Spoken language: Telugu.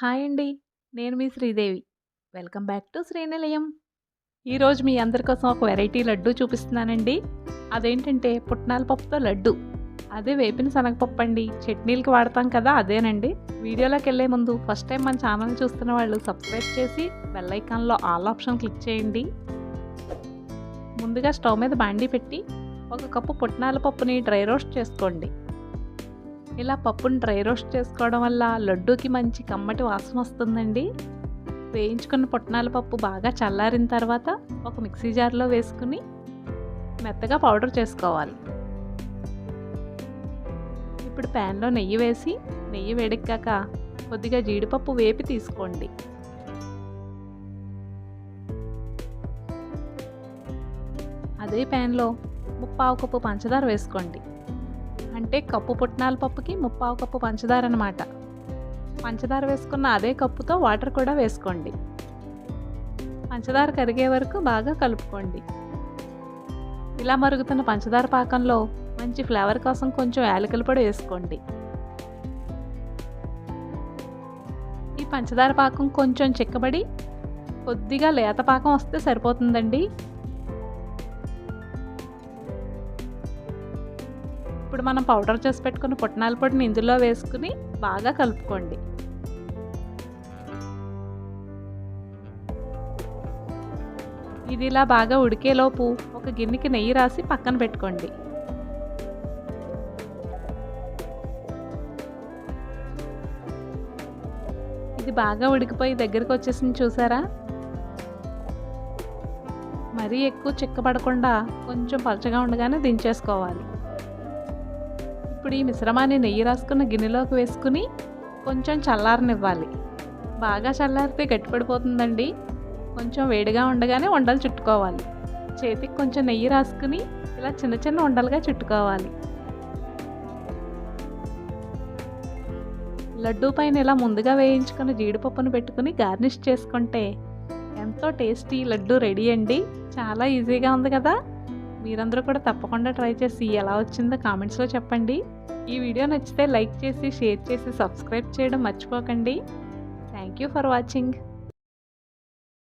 హాయ్ అండి. నేను మీ Sridevi. Welcome back to Srinilayam. ఈరోజు మీ అందరి కోసం ఒక వెరైటీ లడ్డూ చూపిస్తున్నానండి. అదేంటంటే పుట్నాల పప్పుతో లడ్డు. అదే వేపిన శనగపప్పు అండి. చట్నీలకి వాడతాం కదా అదేనండి. వీడియోలోకి వెళ్ళే ముందు ఫస్ట్ టైం మన ఛానల్ చూస్తున్న వాళ్ళు సబ్స్క్రైబ్ చేసి బెల్ ఐకాన్లో ఆల్ ఆప్షన్ క్లిక్ చేయండి. ముందుగా స్టవ్ మీద బాండీ పెట్టి 1 కప్పు పుట్నాల పప్పుని డ్రై రోస్ట్ చేసుకోండి. ఇలా పప్పుని డ్రై రోస్ట్ చేసుకోవడం వల్ల లడ్డూకి మంచి కమ్మటి వాసన వస్తుందండి. వేయించుకున్న పుట్నాల పప్పు బాగా చల్లారిన తర్వాత ఒక మిక్సీ జార్లో వేసుకుని మెత్తగా పౌడర్ చేసుకోవాలి. ఇప్పుడు ప్యాన్లో నెయ్యి వేసి నెయ్యి వేడెక్కాక కొద్దిగా జీడిపప్పు వేపి తీసుకోండి. అదే ప్యాన్లో 1/4 కప్పు పంచదార వేసుకోండి. అంటే కప్పు పుట్నాల పప్పుకి 1/4 కప్పు పంచదార అన్నమాట. పంచదార వేసుకున్న అదే కప్పుతో వాటర్ కూడా వేసుకోండి. పంచదార కరిగే వరకు బాగా కలుపుకోండి. ఇలా మరుగుతున్న పంచదార పాకంలో మంచి ఫ్లేవర్ కోసం కొంచెం యాలకుల పొడి వేసుకోండి. ఈ పంచదార పాకం కొంచెం చిక్కబడి కొద్దిగా లేత పాకం వస్తే సరిపోతుందండి. ఇప్పుడు మనం పౌడర్ చేసి పెట్టుకున్న పుట్నాల పొడిని ఇందులో వేసుకుని బాగా కలుపుకోండి. ఇది ఇలా బాగా ఉడికేలోపు ఒక గిన్నెకి నెయ్యి రాసి పక్కన పెట్టుకోండి. ఇది బాగా ఉడికిపోయి దగ్గరికి వచ్చేసింది చూసారా? మరీ ఎక్కువ చిక్కబడకుండా కొంచెం పలచగా ఉండగానే దించేసుకోవాలి. ఇప్పుడు ఈ మిశ్రమాన్ని నెయ్యి రాసుకున్న గిన్నెలోకి వేసుకుని కొంచెం చల్లారనివ్వాలి. బాగా చల్లారితే గట్టిపడిపోతుందండి. కొంచెం వేడిగా ఉండగానే ఉండలు చుట్టుకోవాలి. చేతికి కొంచెం నెయ్యి రాసుకుని ఇలా చిన్న చిన్న ఉండలుగా చుట్టుకోవాలి. లడ్డూ పైన ఇలా ముందుగా వేయించుకున్న జీడిపప్పును పెట్టుకుని గార్నిష్ చేసుకుంటే ఎంతో టేస్టీ లడ్డూ రెడీ అండి. చాలా ఈజీగా ఉంది కదా. మీరందరూ కూడా తప్పకుండా ట్రై చేసి ఎలా వచ్చిందో కామెంట్స్లో చెప్పండి. ఈ వీడియో నచ్చితే లైక్ చేసి షేర్ చేసి సబ్స్క్రైబ్ చేయడం మర్చిపోకండి. Thank you for watching.